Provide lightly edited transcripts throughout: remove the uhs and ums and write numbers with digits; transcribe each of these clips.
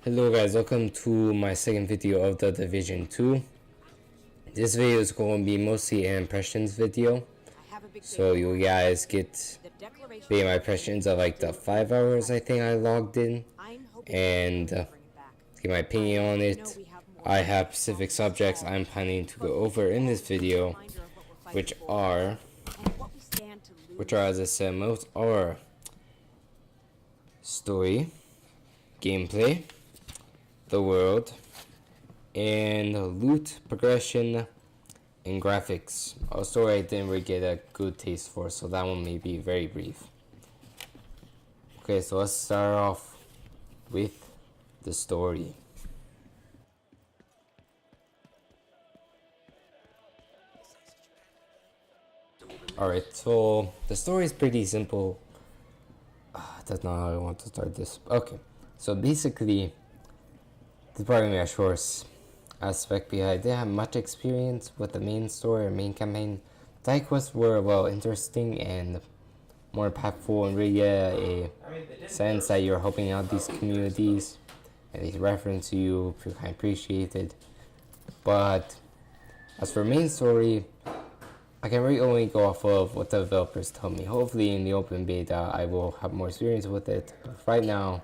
Hello guys, welcome to my second video of the Division 2. This video is going to be mostly an impressions video. So you guys get my impressions of like the 5 hours I think I logged in. And get my opinion on it. I have specific subjects I'm planning to go over in this video. Which are as I said, most are story, gameplay, the world, and loot progression and graphics. A story I didn't really get a good taste for, so that one may be very brief. Okay, so let's start off with the story. Alright, so the story is pretty simple. That's not how I want to start this. Okay, so basically, this is probably my shortest aspect because I didn't have much experience with the main story or main campaign. Side quests were, well, interesting and more impactful and really get a sense that you're helping out these communities and they reference you, feel kind of appreciated. But as for main story, I can really only go off of what the developers tell me. Hopefully in the open beta I will have more experience with it. But right now,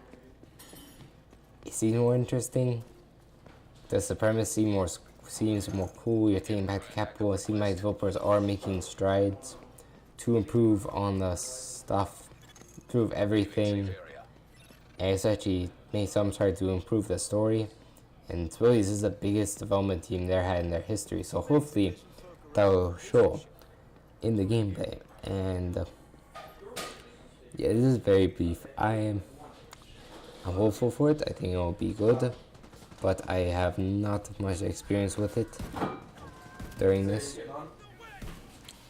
it seems more interesting. The supremacy seems more cool. You're taking back the capital. It seems like developers are making strides to improve on the stuff, improve everything. And it's actually made some try to improve the story. And really, this is the biggest development team they've had in their history. So hopefully that will show in the gameplay. And yeah, this is very brief. I'm hopeful for it. I think it will be good, but I have not much experience with it during this.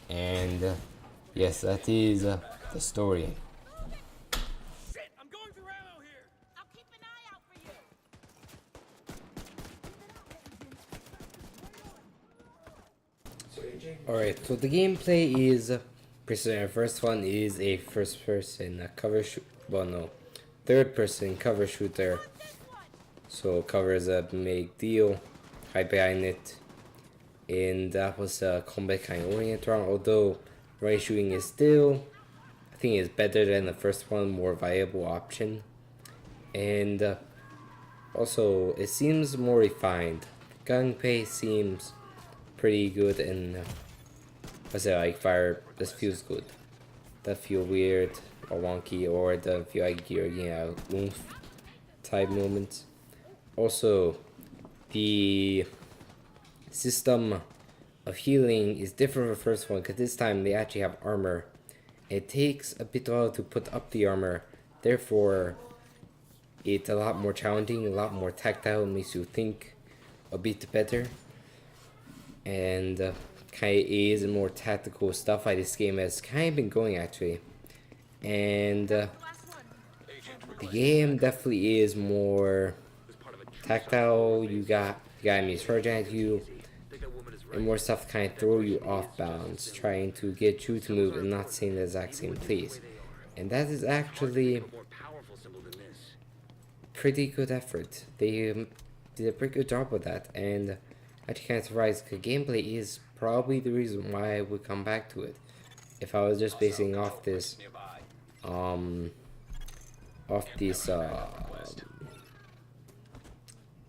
And yes, that is the story. Shit, I'm going through ammo here. I'll keep an eye out for you. Alright, so the gameplay is the first one is a first person cover shoot. Well, no, third person cover shooter. So cover is a big deal, hide behind it, and that was a combat kind of oriented around. Although range shooting is still, I think, is better than the first one, more viable option, and also it seems more refined. Gunplay seems pretty good, and what's it like? Fire just feels good. That feel weird or wonky, or the feel like you're getting a oomph type moments. Also, the system of healing is different from the first one because this time they actually have armor. It takes a bit while to put up the armor, therefore it's a lot more challenging, a lot more tactile, makes you think a bit better, and kind of is more tactical stuff like this game has kind of been going actually. And the game definitely is more tactile. You got enemies charging at you, and more stuff kind of throw you off balance, trying to get you to move and not stay in the exact same place. And that is actually pretty good effort. They did a pretty good job with that, and I just can't surprise because gameplay is probably the reason why I would come back to it. If I was just basing off this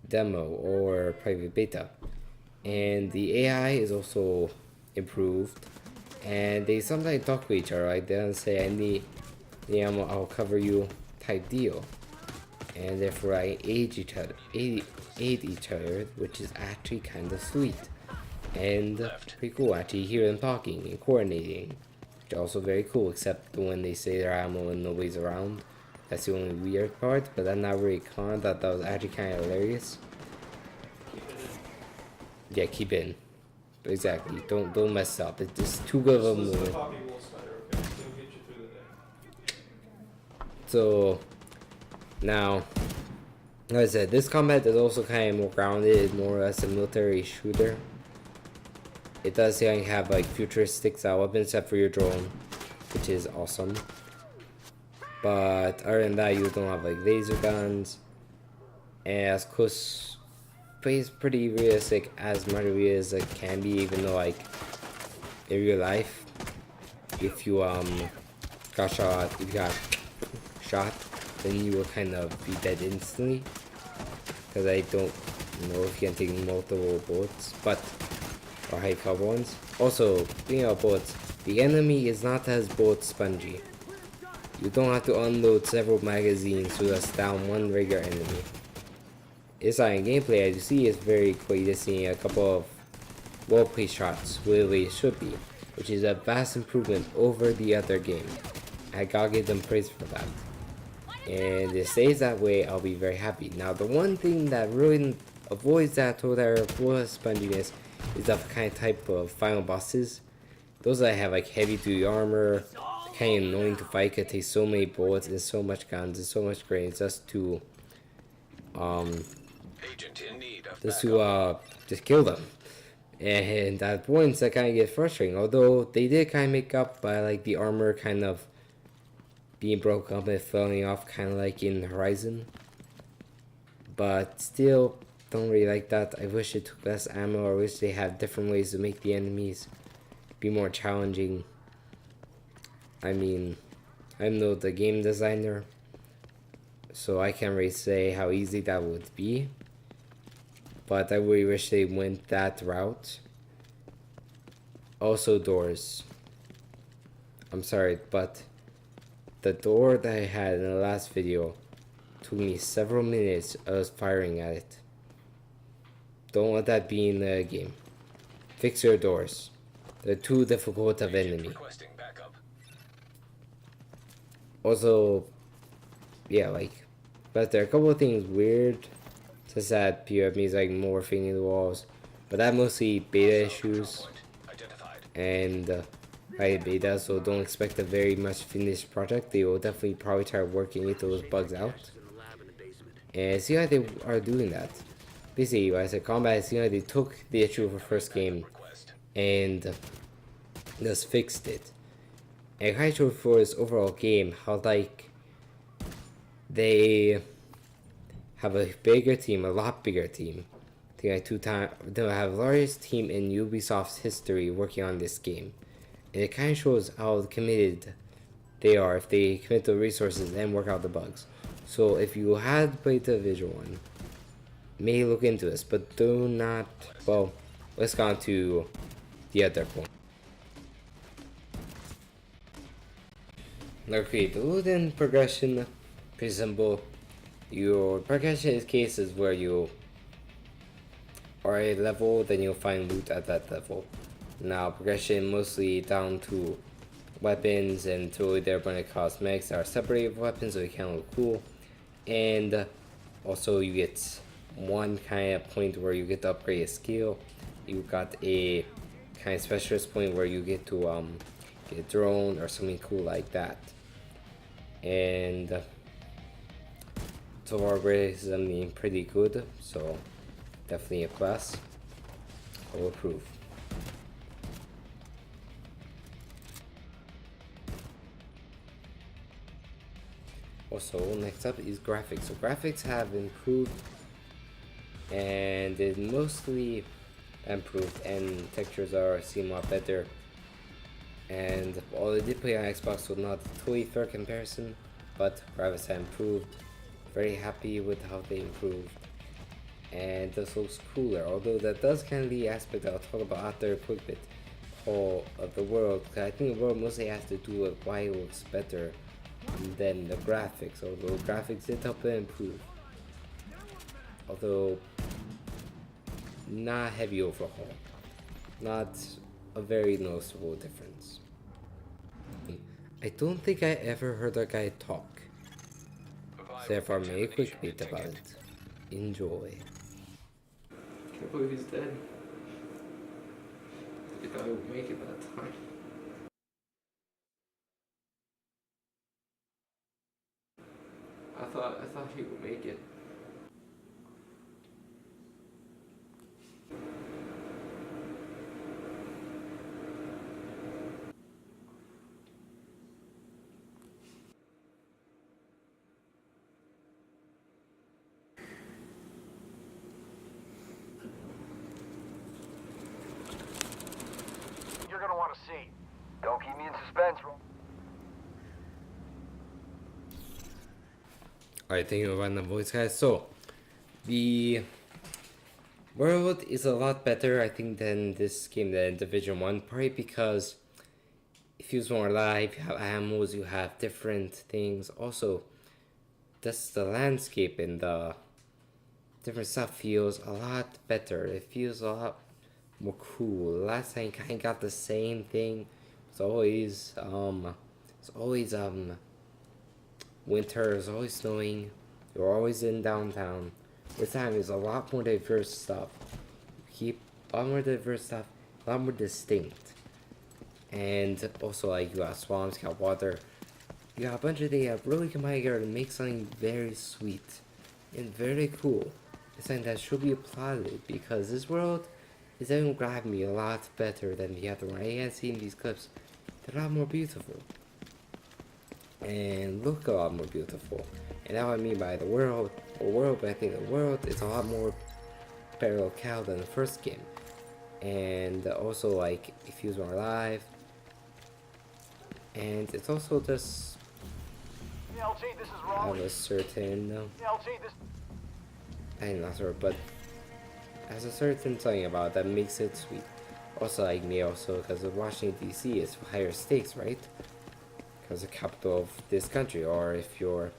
demo or private beta. And the AI is also improved, and they sometimes talk to each other, like they don't say I need the ammo, I'll cover you type deal, and therefore I aid each other, which is actually kind of sweet and pretty cool. Actually hear them talking and coordinating, which is also very cool, except when they say their ammo and nobody's around. That's the only weird part, but I'm not really con. That was actually kind of hilarious. Yeah, keep in. Exactly. Don't mess up. It's just too good of a movie. So now, like I said, this combat is also kind of more grounded. It's more or less a military shooter. It does have like futuristic style weapons except for your drone, which is awesome. But other than that, you don't have like laser guns. and as close, plays pretty realistic as Mario is can be, even though like in real life, if you if you got shot, then you will kind of be dead instantly. Because I don't know if you can take multiple bullets, but or high caliber ones. Also, speaking of bullets, the enemy is not as bullet spongy. You don't have to unload several magazines to just down one regular enemy. Inside in gameplay, as you see, is very quick to see a couple of well-placed shots where they should be, which is a vast improvement over the other game. I gotta give them praise for that. And if it stays that way, I'll be very happy. Now, the one thing that really avoids that total bullet sponginess is the kind of type of final bosses. Those that have like heavy duty armor, kind of annoying to fight because it takes so many bullets and so much guns and so much grenades just to just kill them. And at points that kind of get frustrating. Although they did kind of make up by like the armor kind of being broke up and falling off, kind of like in Horizon. But still, don't really like that. I wish it took less ammo. I wish they had different ways to make the enemies be more challenging. I mean, I'm not the game designer, so I can't really say how easy that would be. But I really wish they went that route. Also, doors. I'm sorry, but the door that I had in the last video took me several minutes of firing at it. Don't let that be in the game. Fix your doors. They're too difficult of enemy. Also, yeah, like, but there are a couple of things weird. Just that PvP is like morphing in the walls, but that mostly beta issues. And beta, so don't expect a very much finished project. They will definitely probably try working those bugs out. And see how they are doing that. Basically, when I said combat, see how they took the issue of the first game and just fixed it. And it kind of showed for this overall game how like they have a bigger team, a lot bigger team. I think like 2 times. They'll have the largest team in Ubisoft's history working on this game. And it kind of shows how committed they are if they commit the resources and work out the bugs. So if you had played the Division 1, may look into this, but do not. Well, let's go on to the other point. Okay, the loot progression, pretty simple. Your progression is cases where you are at a level, then you'll find loot at that level. Now, progression mostly down to weapons, and totally they're going to cosmetics that are separated weapons so they can look cool. And also you get one kind of point where you get to upgrade a skill. You got a kind of specialist point where you get to get a drone or something cool like that. And so far grades I mean pretty good, so definitely a plus. I will approve. Also, next up is graphics. So graphics have improved, and it's mostly improved, and textures seem a lot better. And although I did play on Xbox, so not totally fair comparison, but graphics have improved. Very happy with how they improved, and this looks cooler. Although that does kind of the aspect that I'll talk about after a quick bit of the world. Cause I think the world mostly has to do with why it looks better than the graphics. Although graphics did help it improve, although not heavy overhaul, not a very noticeable difference. I don't think I ever heard a guy talk. Therefore, make a quick bit about it. Enjoy. Can't believe he's dead. I thought I would make it that time. I thought he would make it. want to see. Don't keep me in suspense, Alright, thank you for running the voice, guys. So, the world is a lot better, I think, than this game, than Division 1. Probably because it feels more alive, you have animals, you have different things. Also, just the landscape and the different stuff feels a lot better. It feels a lot more cool. Last time I got the same thing. It's always winter, it's always snowing. You're always in downtown. This time is a lot more diverse stuff. Keep a lot more diverse stuff, a lot more distinct. And also, like, you got swamps, you got water, you got a bunch of things that really combine together to make something very sweet and very cool. It's something that should be applauded, because this world is even grabbing me a lot better than the other one. I can see in these clips, they're a lot more beautiful and look a lot more beautiful. And that's what I mean by the world. But I think the world is a lot more parallel cal than the first game. And also, like, it feels more alive. And it's also just LG, this is have a certain LG, this... I'm not sure, but has a certain something about it that makes it sweet. Also, like me, also because Washington D.C. is higher stakes, right? Because the capital of this country, or if you're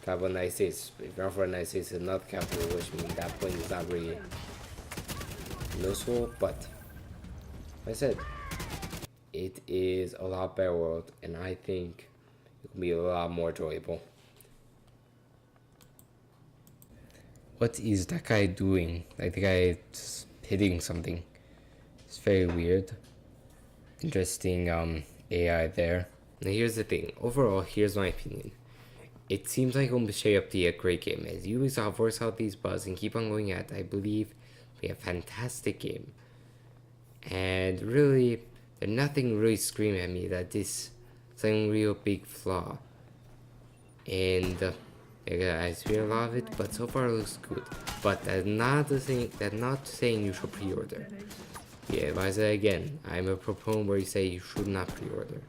capital of the United States, if you're not for the United States, it's not the capital, which means that point is not really useful. But like I said, it is a lot better world, and I think it will be a lot more enjoyable. What is that guy doing? Like, the guy just hitting something. It's very weird. Interesting AI there. Now here's the thing. Overall, here's my opinion. It seems like it will shape up to be a great game. As Ubisoft works out these bugs and keep on going at, I believe we have a fantastic game. And really, there's nothing really screaming at me that this is a real big flaw. And I see a lot of it, but so far it looks good. But that's not the thing. That's not saying you should pre-order. Yeah, if I say again, I'm a proponent where you say you should not pre-order.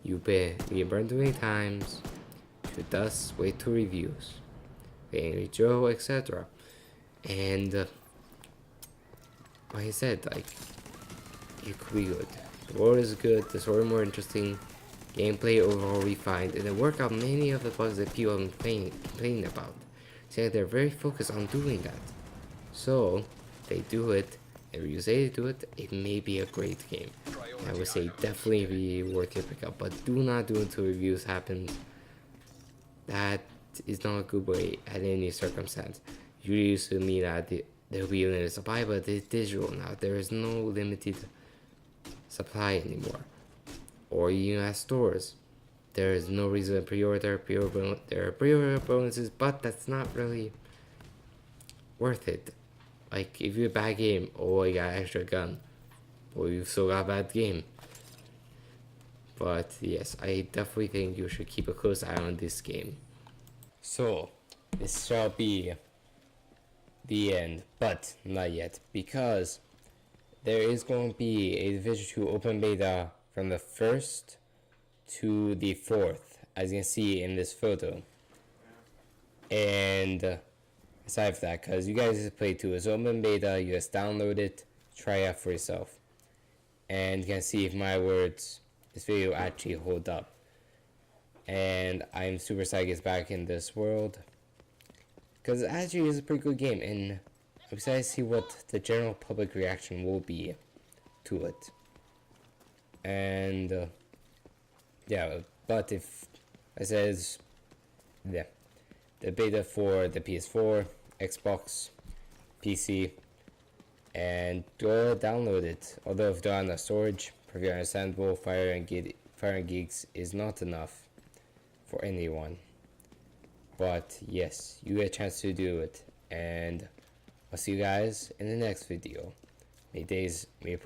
You burned too many times. You thus wait to reviews, Angry Joe, etc. And like I said, like, it could be good. The world is good. The story more interesting. Gameplay overall refined, and they work out many of the bugs that people have been complaining about. Saying they're very focused on doing that. So they do it, and when you say they do it, it may be a great game. I would say definitely be worth your pick up, but do not do it until reviews happen. That is not a good way at any circumstance. You used to mean that there will be a limited supply, but it's digital now. There is no limited supply anymore. Or even at stores, there is no reason to pre-order. There are pre-order bonuses, but that's not really worth it. Like, if you have a bad game, oh, you got an extra gun. Well, you've still got a bad game. But yes, I definitely think you should keep a close eye on this game. So, this shall be the end, but not yet, because there is going to be a Division 2 open beta from the 1st to the 4th, as you can see in this photo. And aside from that, because you guys just play too, it's open beta, you just download it, try it out for yourself. And you can see if my words, this video actually hold up. And I'm super excited it's back in this world, because it actually is a pretty good game, and I'm excited to see what the general public reaction will be to it. And yeah, but if I says, yeah, the beta for the PS4, Xbox, PC, and go download it. Although if they're on the storage, perfectly understandable. Fire and Geeks is not enough for anyone. But yes, you get a chance to do it, and I'll see you guys in the next video. May days be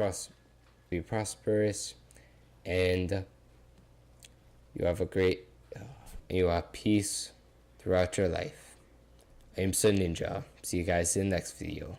prosperous, and you have you have peace throughout your life. I'm Sirninja. See you guys in the next video.